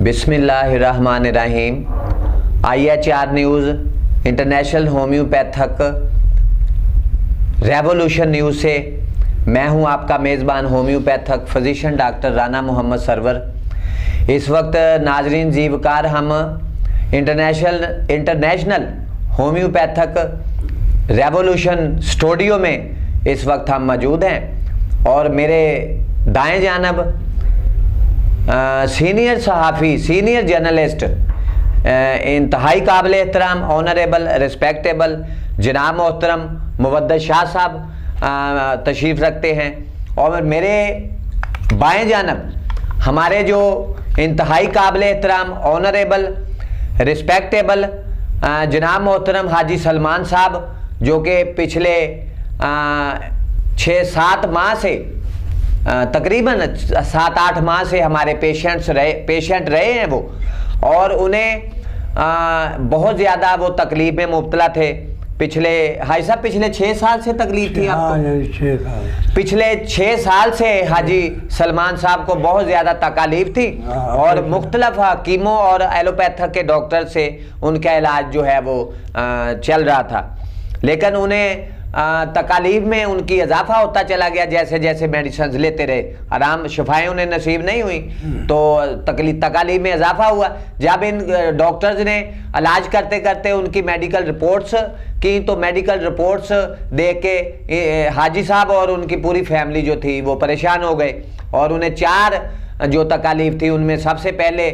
बिस्मिल्लाहिर्रहमानिर्रहीम। IHR news international homeopathic revolution news से मैं हूं आपका मेज़बान homeopathic physician doctor Rana Mohammad Sarwar. इस वक्त नाजरीन जीवकार हम इंटरनेशनल होम्योपैथक रेवोल्यूशन स्टूडियो में इस वक्त हम मौजूद हैं और मेरे दाएं जानब सीनियर सहाफ़ी, सीनियर जर्नलिस्ट, इंतहाई काबिल एहतराम, ऑनरेबल, रिस्पेक्टेबल जनाब मोहतरम मुवद्दत शाह साहब तशरीफ़ रखते हैं। और मेरे बाएं जानब हमारे जो इंतहाई काबिल एहतराम, ऑनरेबल, रिस्पेक्टेबल जनाब मोहतरम हाजी सलमान साहब, जो कि पिछले 6-7 माह से तकरीबन 7-8 माह से हमारे पेशेंट रहे हैं वो, और उन्हें बहुत ज़्यादा वो तकलीफ में मुब्तला थे। पिछले हाजी साहब पिछले 6 साल से तकलीफ थी आपको? 6 साल। पिछले 6 साल से हाजी सलमान साहब को बहुत ज़्यादा तकलीफ थी और मुख्तलिफ हकीमों और एलोपैथक के डॉक्टर से उनका इलाज जो है वो चल रहा था, लेकिन उन्हें तकालीफ में उनकी इजाफा होता चला गया। जैसे जैसे मेडिसिन लेते रहे, आराम शिफाएँ उन्हें नसीब नहीं हुई तो तकालीफ में इजाफा हुआ। जब इन डॉक्टर्स ने इलाज करते करते उनकी मेडिकल रिपोर्ट्स की तो मेडिकल रिपोर्ट्स देख के हाजी साहब और उनकी पूरी फैमिली जो थी वो परेशान हो गए और उन्हें 4 जो तकालीफ थी उनमें सबसे पहले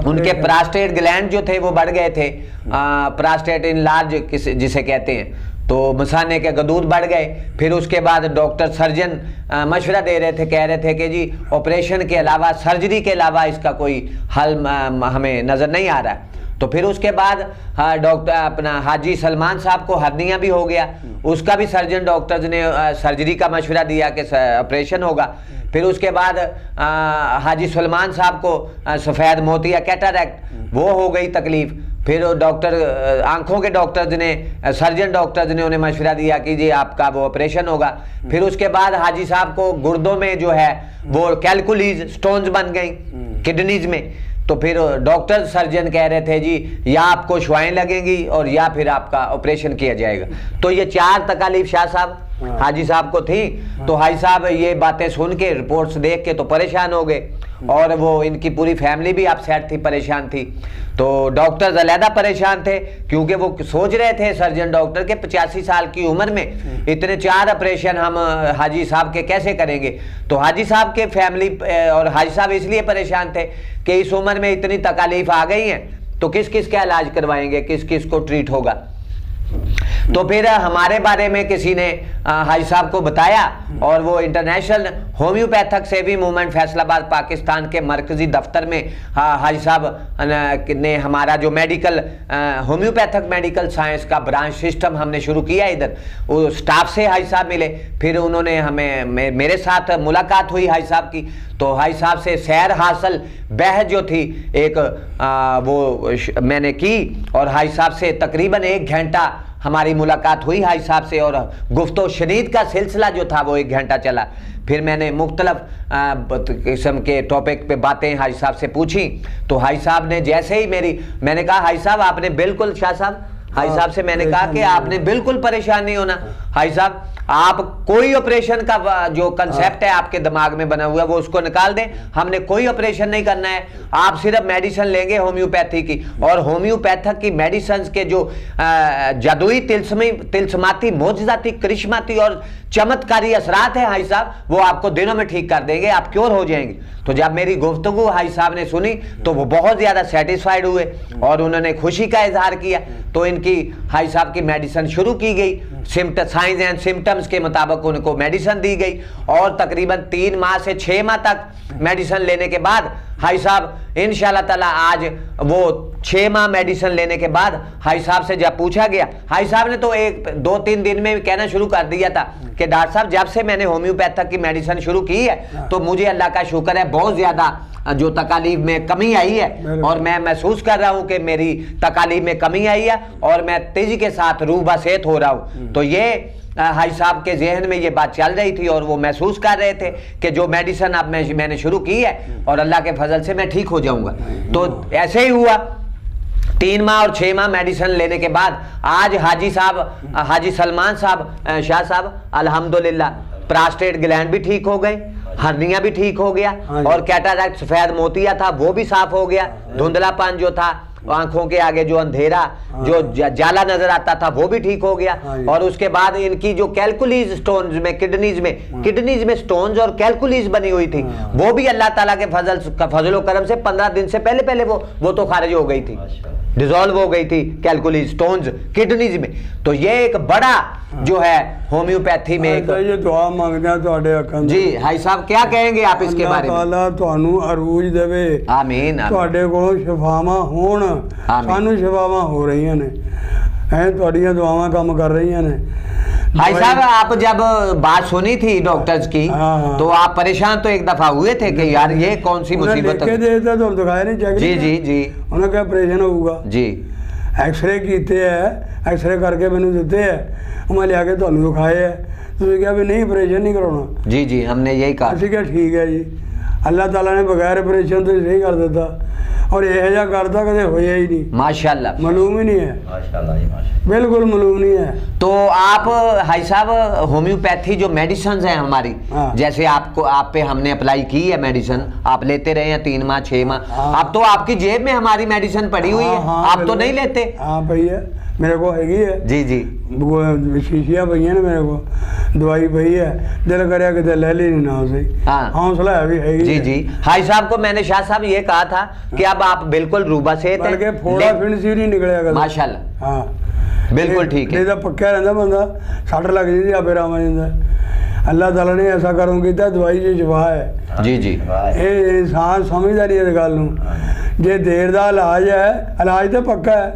उनके प्रोस्टेट ग्लैंड जो थे वो बढ़ गए थे। प्रोस्टेट इनलार्ज जिसे कहते हैं, तो मसाने के गदूद बढ़ गए। फिर उसके बाद डॉक्टर सर्जन मशवरा दे रहे थे, कह रहे थे कि जी ऑपरेशन के अलावा, सर्जरी के अलावा इसका कोई हल हमें नज़र नहीं आ रहा है। तो फिर उसके बाद डॉक्टर अपना हाजी सलमान साहब को हर्निया भी हो गया, उसका भी सर्जन डॉक्टर्स ने सर्जरी का मशवरा दिया कि ऑपरेशन होगा। फिर उसके बाद हाजी सलमान साहब को सफ़ेद मोतिया कैटरैक्ट वो हो गई तकलीफ़। फिर डॉक्टर आंखों के डॉक्टर्स ने, सर्जन डॉक्टर्स ने उन्हें मशवरा दिया कि जी आपका वो ऑपरेशन होगा। फिर उसके बाद हाजी साहब को गुर्दों में जो है वो कैलकुलीज स्टोन्स बन गई किडनीज में। तो फिर डॉक्टर सर्जन कह रहे थे जी या आपको शुआएं लगेंगी और या फिर आपका ऑपरेशन किया जाएगा। तो ये 4 तकालीफ शाह साहब हाजी साहब को थी। तो हाजी साहब ये बातें सुन के, रिपोर्ट्स देख के तो परेशान हो गए और वो इनकी पूरी फैमिली भी अपसेट थी, परेशान थी। तो डॉक्टर्स अलहदा परेशान थे क्योंकि वो सोच रहे थे सर्जन डॉक्टर के 85 साल की उम्र में इतने 4 ऑपरेशन हम हाजी साहब के कैसे करेंगे। तो हाजी साहब के फैमिली और हाजी साहब इसलिए परेशान थे कि इस उम्र में इतनी तकालीफ आ गई हैं तो किस किस का इलाज करवाएंगे, किस किस को ट्रीट होगा। तो फिर हमारे बारे में किसी ने हाजी साहब को बताया और वो इंटरनेशनल होम्योपैथक सेवी मूवमेंट फैसलाबाद पाकिस्तान के मरकजी दफ्तर में हाजी साहब ने हमारा जो मेडिकल होम्योपैथक मेडिकल साइंस का ब्रांच सिस्टम हमने शुरू किया। इधर वो स्टाफ से हाजी साहब मिले, फिर उन्होंने हमें मेरे साथ मुलाकात हुई हाजी साहब की। तो हाजी साहब से सैर हासिल बहस जो थी एक वो मैंने की और हाजी साहब से तकरीबन 1 घंटा हमारी मुलाकात हुई हाजी साहब से और गुफ्तो शनीद का सिलसिला जो था वो 1 घंटा चला। फिर मैंने मुख्तलिफ किस्म के टॉपिक पे बातें हाजी साहब से पूछी। तो हाजी साहब ने जैसे ही मैंने कहा हाजी साहब आपने बिल्कुल, शाह साहब हाजी साहब से मैंने कहा कि आपने बिल्कुल परेशान नहीं होना। हाजी साहब आप कोई ऑपरेशन का जो कंसेप्ट है आपके दिमाग में बना हुआ है वो उसको निकाल दें, हमने कोई ऑपरेशन नहीं करना है। आप सिर्फ मेडिसिन लेंगे होम्योपैथी की, और होम्योपैथक की मेडिसिन के जो जादुई तिल्स्माती मोजज़ाती करिश्माती और चमत्कारी असरात है हाजी साहब, वो आपको दिनों में ठीक कर देंगे, आप क्योर हो जाएंगे। तो जब मेरी गुफ्तगू हाजी साहब ने सुनी तो वो बहुत ज़्यादा सेटिस्फाइड हुए और उन्होंने खुशी का इजहार किया। तो इनकी हाजी साहब की मेडिसिन शुरू की गई, साइंस एंड सिम्टम्स के मुताबिक उनको मेडिसिन दी गई और तकरीबन 3 माह से 6 माह तक मेडिसिन लेने के बाद हाजी साहब इंशाल्लाह ताला आज वो 6 माह मेडिसिन लेने के बाद हाजी साहब से जब पूछा गया, हाजी साहब ने तो 1-2-3 दिन में कहना शुरू कर दिया था कि डॉक्टर साहब जब से मैंने होम्योपैथक की मेडिसिन शुरू की है तो मुझे अल्लाह का शुक्र है बहुत ज़्यादा जो तकालीफ में कमी आई है और मैं महसूस कर रहा हूँ कि मेरी तकालीफ में कमी आई है और मैं तेजी के साथ रूह बसेत हो रहा हूँ। तो ये हाई साहब के जहन में ये बात चल रही थी और वो महसूस कर रहे थे कि जो मेडिसिन अब मैंने शुरू की है और अल्लाह के फजल से मैं ठीक हो जाऊंगा। तो ऐसे ही हुआ, 3 माह और 6 माह मेडिसिन लेने के बाद आज हाजी सलमान साहब शाह साहब अल्हम्दुलिल्लाह प्रोस्टेट ग्लैंड भी ठीक हो गए, हर्निया भी ठीक हो गया और कैटरैक्ट सफेद मोतिया था वो भी साफ हो गया, धुंधलापन जो था आंखों के आगे जो अंधेरा जो जाला नजर आता था वो भी ठीक हो गया। और उसके बाद इनकी जो कैलकुलीज स्टोन्स में किडनीज में स्टोन्स और कैलकुलीज बनी हुई थी वो भी अल्लाह ताला के फजल करम से 15 दिन से पहले वो तो खारिज हो गई थी, डिसॉल्व हो गई थी कैलकुलीज स्टोन्स किडनीज में। तो ये एक बड़ा जो है होम्योपैथी में एक ये दुआ मांगते हैं ਤੁਹਾਡੇ अखंड जी। हाई साहब क्या कहेंगे आप इसके बारे में? अल्लाह ਤੁਹਾਨੂੰ ਅਰੂਜ ਦੇਵੇ, आमीन ਤੁਹਾਡੇ ਕੋਲੋਂ ਸ਼ਿਫਾਵਾਂ ਹੋਣ, ਸਾਨੂੰ ਸ਼ਿਫਾਵਾਂ ਹੋ ਰਹੀਆਂ ਨੇ, ਐ ਤੁਹਾਡੀਆਂ ਦੁਆਵਾਂ ਕੰਮ ਕਰ ਰਹੀਆਂ ਨੇ। भाई साहब आप जब बात सुनी थी डॉक्टर्स की तो आप परेशान तो एक दफा हुए थे कि यार ये कौन सी मुसीबत है? तो दिखाया नहीं, चेक जी जी जी उन्होंने कहा ऑपरेशन होगा जी, एक्सरे कीते है, एक्सरे करके मैंने दिते है, मैं लिया के ਤੁਹਾਨੂੰ दिखाए है, ਤੁਸੀਂ ਕਿਹਾ भी नहीं ऑपरेशन नहीं कराना। जी जी हमने यही कहा। ਅਸੀਂ ਕਿਹਾ ठीक है जी, अल्लाह ताला ने बगैर ऑपरेशन तो सही कर देता और यह जा करता कदे होया ही नहीं, माशाल्लाह मालूम ही नहीं है, माशाल्लाह जी माशाल्लाह बिल्कुल मालूम नहीं है। तो आप हाई साहब होम्योपैथी जो मेडिसिन हैं हमारी, जैसे आप पे हमने अप्लाई की है मेडिसिन, आप लेते रहे हैं 3 माह 6 माह, अब तो आपकी जेब में हमारी मेडिसिन पड़ी हुई है, आप तो नहीं लेते? हाँ भैया मेरे को हैगी है जी जी, शीशियाँ पई है ना मेरे को, दवाई पई है, दिल करे कि ले ली ना सही, हौसला है भी हैगी। जी जी हाई साहब को मैंने शाह साहब ये कहा था कि अब आप बिल्कुल रूबा से फोड़ा फिर नहीं निकलेगा माशाल्लाह। हाँ बिल्कुल ठीक है, पक्का रहता बंदा, सट लग जाती आपे राम जाता। अल्लाह ताला ने ऐसा कर्म किया, दवाई जी शिफा है। जी जी ये इंसान समझदा नहीं इस गल नूं, जे देर दा इलाज है, इलाज तो पक्का है,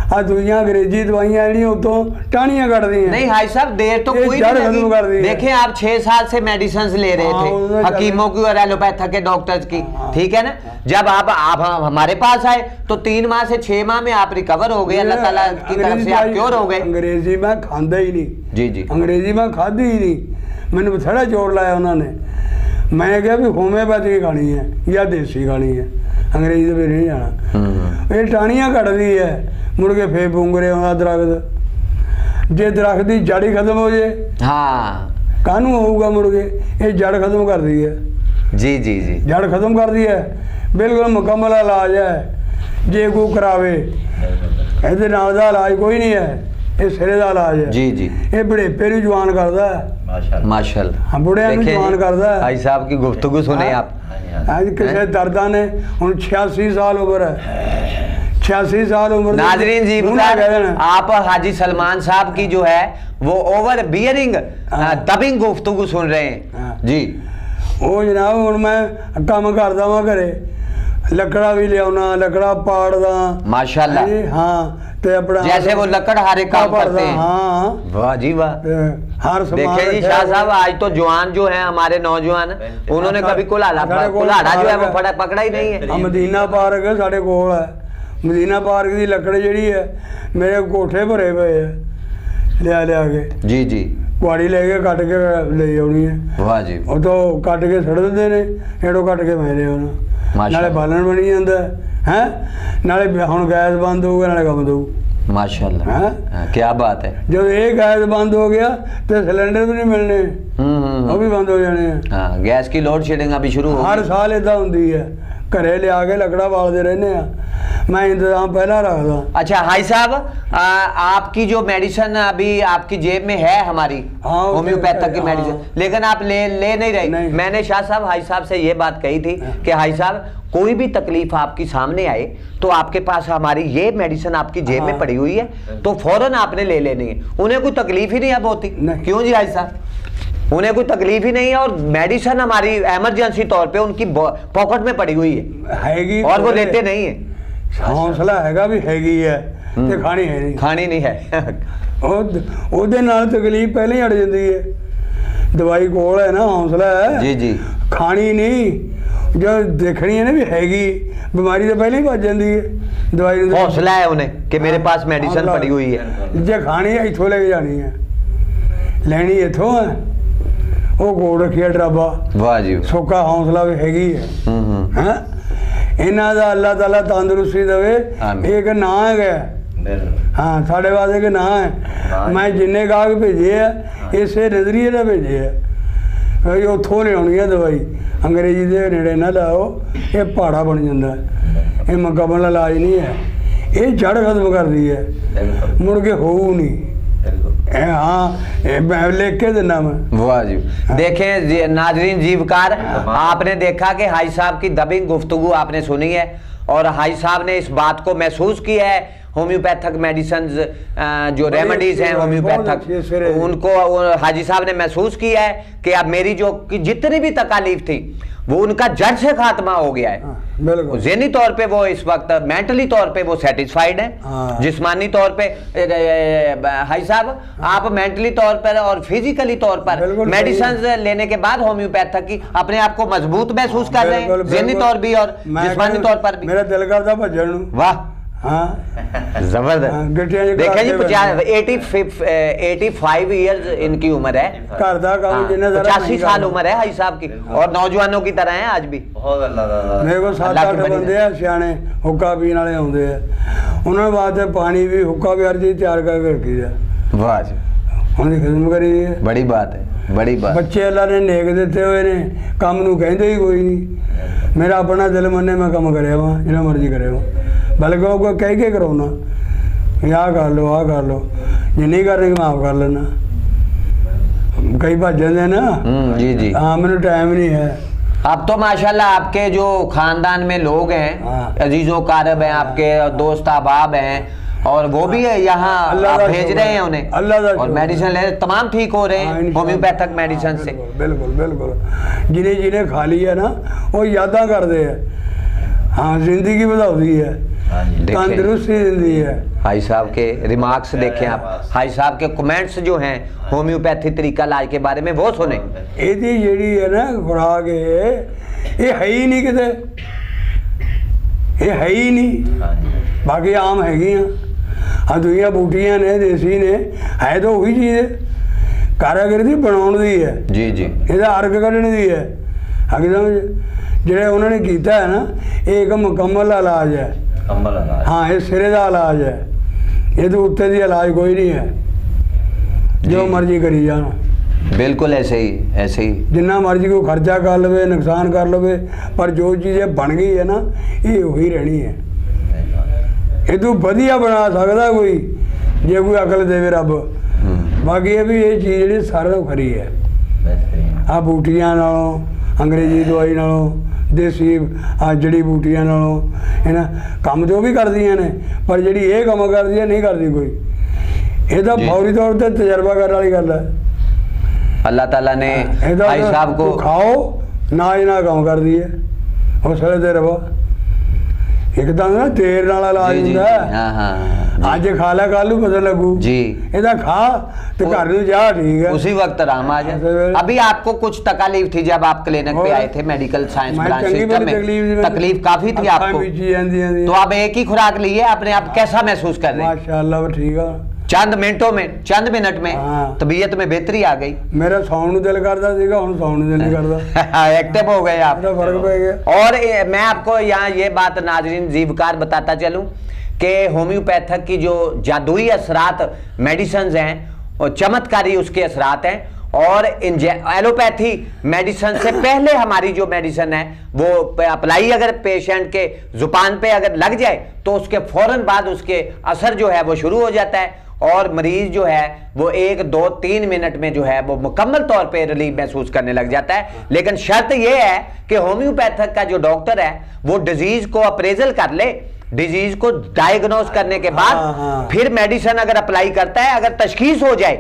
आ दुनिया अंग्रेजी दवाइयां जी उतों टाणियां कट दी हैं। नहीं हाई साहब देर तो कोई नहीं लगी, देखें आप 6 साल से मेडिसिन ले रहे थे हकीमों की और एलोपैथिक के डॉक्टर्स की, ठीक है ना। जब आप हमारे पास आए तो 3 माह से 6 माह में आप रिकवर हो गए, अल्लाह ताला की तरफ से आप क्योर हो गए। अंग्रेजी में खांदा ही नहीं, जी जी अंग्रेजी में खाधी ही नहीं, मैंने बथेरा जोर लाया उन्होंने, मैं क्या भी होम्योपैथी खानी है या देसी खानी है, अंग्रेजी तो फिर नहीं जाना। ये टाणियां कटदी है, मुड़ के फे पुंगरे दरख्त, जे दरख्त की जड़ ही खत्म हो जाए हाँ कानू होगा, मुड़ के ये जड़ खत्म कर दी है। जी जी जी जड़ खत्म कर दी है, बिल्कुल मुकम्मल इलाज है। जे कोई करावे ये इलाज कोई नहीं है, ये सिरे का इलाज है। जी जी ये बुढ़ेपे नूं जवान करता है माशाल्लाह, हाँ बुढ़िया नूं जवान करता है। भाई साहब की गुफ्तगू सुने आप, आज किसी दर्दा ने हुण 86 साल उम्र है, 86 साल उम्र। नाजरीन जी आप हाजी सलमान साहब की जो है वो ओवर बियरिंग दबिंग गुफ्तगू सुन रहे हैं जी। वो जनाब हुण मैं काम करदा वां घरे, लकड़ा भी लियाउना, लकड़ा पाड़दा माशाल्लाह। हाँ ते अपना जैसे वो लकड़ हारे काम करते हैं। हाँ वाह जी वाह, हर देखिए जी शाह साहब आज तो जवान जो है हमारे नौजवान, उन्होंने कभी कुल्हाड़ा जो है वो पकड़ा ही नहीं है। मदीना पार्क साढ़े कोल है, मदीना पार्क की लकड़ जी है मेरे कोठे भरे पे है, लिया के जी जी कुआड़ी लेके कट के ले आनी है। वाह जी वो तो कट के सड़ देते ने, एड़ो कट के मैं ले आना, नाले बालन बनी जाता है, नाले हुण गैस बंद होगा नाले कम दो माशाल्लाह। क्या बात है, जब ये गैस बंद हो गया तो सिलेंडर भी नहीं मिलने, वो भी बंद हो जाने हैं। गैस की लोड शेडिंग अभी शुरू हो, हर साल इदा होंदी है, घरे लिया के लकड़ा बालते रहने हैं, मैं इंतजाम पहला रखदा। अच्छा हाई साहब आपकी जो मेडिसिन अभी आपकी जेब में है हमारी होम्योपैथिक की मेडिसिन, लेकिन आप ले नहीं रहे। मैंने शाह साहब हाई साहब से ये बात कही थी कि हाई साहब कोई भी तकलीफ आपकी सामने आए तो आपके पास हमारी ये मेडिसिन आपकी जेब में पड़ी हुई है तो फौरन आपने ले लेनी है। उन्हें कोई तकलीफ ही नहीं अब होती, क्यों जी हाई साहब, उन्हें कोई तकलीफ ही नहीं है और मेडिसिन हमारी इमरजेंसी तौर पे उनकी पॉकेट में पड़ी हुई है और वो लेते नहीं है। हौसला हैगा भी हैगी है ते खानी है नहीं, खानी नहीं है ओदे नाल तकलीफ पहले ही हट जाती है, दवाई कोल है ना, हौसला है जी जी, खानी नहीं जो देखनी है ना भी हैगी, बीमारी तो पहले ही बच जाती है, दवाई हौसला है उन्हें कि मेरे पास मेडिसिन पड़ी हुई है, जे खानी है इथों लेके जानी है। ਲੈਣੀ ਇੱਥੋਂ ਹੈ, ਉਹ ਕੋਲ ਰੱਖਿਆ ਡਰਾਬਾ। ਵਾਹ ਜੀ, ਸੌਖਾ ਹੌਸਲਾ ਵੀ ਹੈਗੀ ਹੈ। ਹੈ ਇਹਨਾਂ ਦਾ ਅੱਲਾਹ ਤਾਲਾ ਤੰਦਰੁਸਤੀ ਦੇਵੇ। ਇੱਕ ਨਾਂ ਹੈਗਾ, ਹਾਂ ਸਾਡੇ ਵਾਸਤੇ ਇੱਕ ਨਾਂ ਹੈ। ਮੈਂ ਜਿੰਨੇ ਗਾਹਕ ਭੇਜੇ ਆ ਇਸੇ ਨਜ਼ਰੀਏ ਦਾ ਭੇਜੇ ਆ ਵੀ ਉੱਥੋਂ ਲਿਆਉਣੀ ਹੈ ਦਵਾਈ, ਅੰਗਰੇਜ਼ੀ ਦੇ ਨੇੜੇ ਨਾ ਲਾਓ, ਇਹ ਪਹਾੜਾ ਬਣ ਜਾਂਦਾ। ਇਹ ਮੁਕੰਮਲ ਇਲਾਜ ਨਹੀਂ ਹੈ, ਇਹ ਜੜ ਖਤਮ ਕਰਦੀ है, मुड़ के हो नहीं। हाँ लिख के देना मैं। वाह जी। देखें नाजरीन जीवकार, आपने देखा कि हाई साहब की दबिंग गुफ्तगू आपने सुनी है और हाई साहब ने इस बात को महसूस किया है। होम्योपैथिक मेडिसिन जो रेमेडीज हैं होम्योपैथिक, उनको हाजी साहब ने महसूस किया है कि अब मेरी जो जितनी भी तकालीफ थी वो उनका जड़ से खात्मा हो गया है। ज़हनी तौर पे वो इस वक्त मेंटली तौर पे वो सेटिस्फाइड है। जिस्मानी तौर पे हाई साहब आप मेंटली तौर पर और फिजिकली तौर पर मेडिसिन लेने के बाद होम्योपैथिक की अपने आप को मजबूत महसूस कर रहे हैं, ज़हनी तौर भी और जिस्मानी तौर पर भी। मेरा दिल करता भजन। वाह, हाँ जबरदस्त। देखा जी 85 ईयर्स इनकी उम्र है, 85 साल उम्र है हाई साहब की और नौजवानों की तरह है आज भी। मेरे को 7-8 बंदे हैं सियाने हुक्का पीने वाले आते हैं, उन्होंने वास्ते पानी भी हुक्का भी हर चीज तैयार करके रखी है। वाह जी, उन्होंने खिदमत करी है। बड़ी बात है, बड़ी बात। बच्चे अल्लाह ने नेक दिते हुए ने, काम नूं कहंदे ही कोई नहीं। मेरा अपना दिल मन्ने मैं काम करे वा जिन्ना मर्जी करे वा, बल्कि वो कह के कराना आ कर लो आ कर लो, जे नहीं कर रही माफ कर लेना। कई भज जाते ना। जी जी। हाँ मैंने टाइम नहीं है। अब तो माशाल्लाह आपके जो खानदान में लोग हैं, अजीजों कारब हैं, आपके दोस्त अहबाब हैं और वो भी यहाँ भेज रहे हैं उन्हें और मेडिसिन ले, तमाम ठीक हो रहे हैं होम्योपैथिक मेडिसिन से। बिल्कुल बिल्कुल। जिन्हें जिन्हें खा लिया ना वो यादा करते हैं। हाँ जिंदगी बढ़ाती है, तंदुरुस्ती जिंदगी है। हाई साहब के रिमार्क्स देखें आप, हाई साहब के कमेंट्स जो हैं होम्योपैथी तरीका इलाज के बारे में वो सुने। ਇਹਦੀ ਜਿਹੜੀ है ना खुराक ये है ही नहीं किते, ये है ही नहीं। बाकी आम हैगियां हाँ दुनिया बूटियां ने देसी ने, है तो वही चीज़ है, कारागिरी दी बनाउण दी है। जी जी। ਇਹਦਾ अर्ग ਕੱਢਣ ਦੀ है। अगे समझ ਜਿਹੜੇ ਉਹਨਾਂ ਨੇ ਕੀਤਾ है ना, ਇਹ ਇੱਕ ਮੁਕੰਮਲ ਇਲਾਜ है। हाँ ये सिरे का इलाज है, ये तो उत्ते दी इलाज कोई नहीं है, जो मर्जी करी जाना। बिल्कुल ऐसे ही, ऐसे ही जिन्ना मर्जी को खर्चा कर लवे, नुकसान कर लवे, पर जो चीज़ें बन गई है ना ये वही रहनी है। ये तो वधिया बना सकता कोई जे कोई अकल देवे रब। बाकी ये भी ये चीज़ जी सारे खरी है। आ बूटियां नालों, अंग्रेजी दवाई नालों, देसी आ जड़ी बूटियां नालों है ना काम जो भी कर दियां ने, पर जी ये काम कर दी नहीं करती कोई। ये तो फौरी तौर पर तजर्बा करने वाली गल है। अल्लाह ताला ने भाई साहब को खाओ ना ही ना काम कर दिए हौसले दे रहो। एकदम ना देर नाल इलाज हुंदा है। आज खा ला कल नूं पता लगू जी, ਇਹਦਾ खा तो घर नूं जा, ठीक है उसी वक्त आराम आ जाए। अभी आपको कुछ तकलीफ थी जब आप क्लिनिक पे आए थे, मेडिकल साइंस ब्रांच सिस्टम में तकलीफ काफी थी आपको, तो आप एक ही खुराक लिए, आपने आप कैसा महसूस कर रहे हैं? माशाल्लाह ठीक है, चंद मिनटों में, चंद मिनट में तबीयत में बेहतरी आ गई। मेरा सौण नूं दिल करदा सीगा, हुण सौण नूं दिल नहीं करदा। एक्टिव हो गए आप, फर्क पै गया। और मैं आपको यहाँ ये बात नाजरीन जीवकार बताता चलूं कि होम्योपैथिक की जो जादुई असरात मेडिसिन हैं और चमत्कारी उसके असरात हैं, और एलोपैथी मेडिसिन से पहले हमारी जो मेडिसिन है वो अप्लाई अगर पेशेंट के जुबान पे अगर लग जाए तो उसके फौरन बाद उसके असर जो है वो शुरू हो जाता है और मरीज जो है वो 1, 2, 3 मिनट में जो है वो मुकम्मल तौर पे रिलीफ महसूस करने लग जाता है। लेकिन शर्त ये है कि होम्योपैथिक का जो डॉक्टर है वो डिजीज को अप्रेजल कर ले, डिजीज को डायग्नोज करने के बाद फिर मेडिसिन अगर अप्लाई करता है, अगर तशखीस हो जाए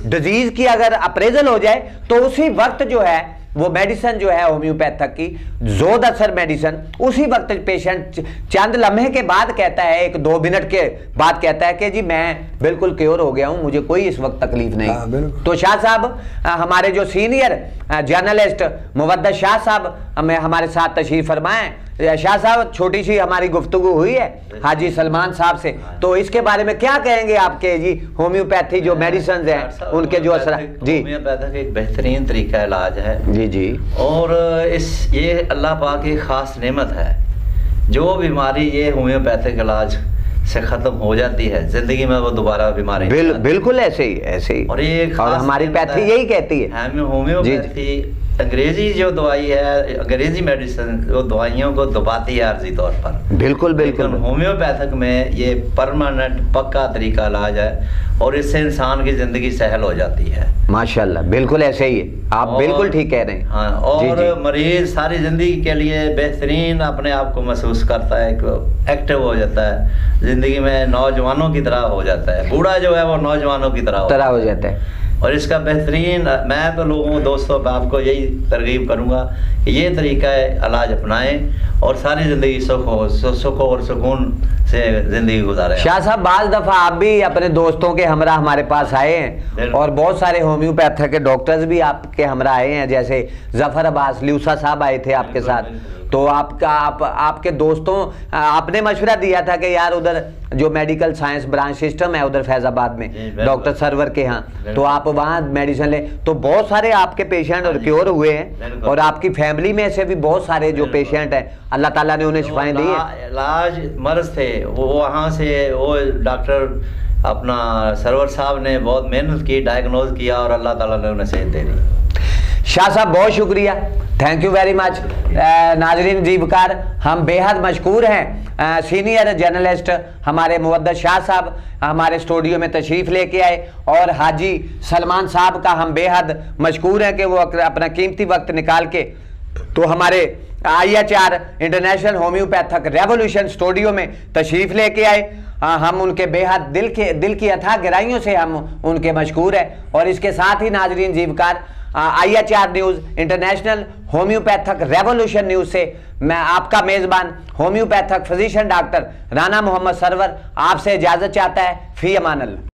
डिजीज की, अगर अप्रेजल हो जाए तो उसी वक्त जो है वो मेडिसिन जो है होम्योपैथिक की जोद असर मेडिसिन उसी वक्त पेशेंट चंद लम्हे के बाद कहता है, 1-2 मिनट के बाद कहता है कि जी मैं बिल्कुल क्योर हो गया हूं, मुझे कोई इस वक्त तकलीफ नहीं। तो शाह साहब हमारे जो सीनियर जर्नलिस्ट मुवद्दत शाह साहब हमें हमारे साथ तशरीफ फरमाएं, शाह साहब छोटी सी हमारी गुफ्तगू हुई है हाजी सलमान साहब से, तो इसके बारे में क्या कहेंगे आपके जी होम्योपैथी जो मेडिसिन हैं उनके जो असर? जी, होम्योपैथिक एक बेहतरीन तरीका इलाज है जी जी, और ये अल्लाह पाक की खास नेमत है। जो बीमारी ये होम्योपैथिक इलाज से खत्म हो जाती है जिंदगी में, वो दोबारा बीमारी बिल्कुल ऐसे ही और ये और हमारी पैथी यही कहती है। होम्योपैथी अंग्रेजी जो दवाई है, अंग्रेजी मेडिसिन वो दवाइयों को दबाती है आर्जी तौर पर। बिल्कुल बिल्कुल। होम्योपैथिक में ये परमानेंट पक्का तरीका इलाज है और इससे इंसान की जिंदगी सहल हो जाती है। माशाल्लाह, बिल्कुल ऐसे ही है, आप बिल्कुल ठीक कह रहे हैं। हाँ, और मरीज सारी जिंदगी के लिए बेहतरीन अपने आप को महसूस करता है, एक्टिव हो जाता है, जिंदगी में नौजवानों की तरह हो जाता है। बूढ़ा जो है वो नौजवानों की तरह हो जाता है। और इसका बेहतरीन, मैं तो लोगों दोस्तों आपको यही तरगीब करूँगा कि ये तरीका इलाज अपनाएं और सारी ज़िंदगी सुख और सुकून से ज़िंदगी गुजारें। शाह साहब, बाज़ दफ़ा आप भी अपने दोस्तों के हमरा हमारे पास आए हैं और बहुत सारे होम्योपैथिक के डॉक्टर्स भी आपके हमरा आए हैं, जैसे जफ़र अब्बास ल्यूसा साहब आए थे आपके साथ। तो आपके दोस्तों आपने मशवरा दिया था कि यार उधर जो मेडिकल साइंस ब्रांच सिस्टम है उधर फैजाबाद में डॉक्टर सरवर के यहाँ, तो आप वहाँ मेडिसिन ले, तो बहुत सारे आपके पेशेंट और क्योर हुए हैं और आपकी फैमिली में से भी बहुत सारे जो पेशेंट हैं अल्लाह ताला ने उन्हें शिफाएं दी हैं। इलाज मर्ज थे वो वहाँ से, वो डॉक्टर अपना सरवर साहब ने बहुत मेहनत की, डायग्नोज किया और अल्लाह ताला ने उन्हें सेहत दे दी। शाह साहब बहुत शुक्रिया, थैंक यू वेरी मच। नाजरीन जीवकार, हम बेहद मशकूर हैं, सीनियर जर्नलिस्ट हमारे मुवद्दत शाह साहब हमारे स्टूडियो में तशरीफ़ लेके आए और हाजी सलमान साहब का हम बेहद मशकूर हैं कि वो अपना कीमती वक्त निकाल के तो हमारे IHR international homeopathic revolution studio में तशरीफ़ लेके आए। हम उनके बेहद दिल की अथाह गहराइयों से हम उनके मशकूर हैं। और इसके साथ ही नाजरीन जीवकार, IHR news international homeopathic revolution news से मैं आपका मेज़बान homeopathic physician doctor Rana Mohammad Sarwar आपसे इजाज़त चाहता है। फ़ी अमान अल्लाह।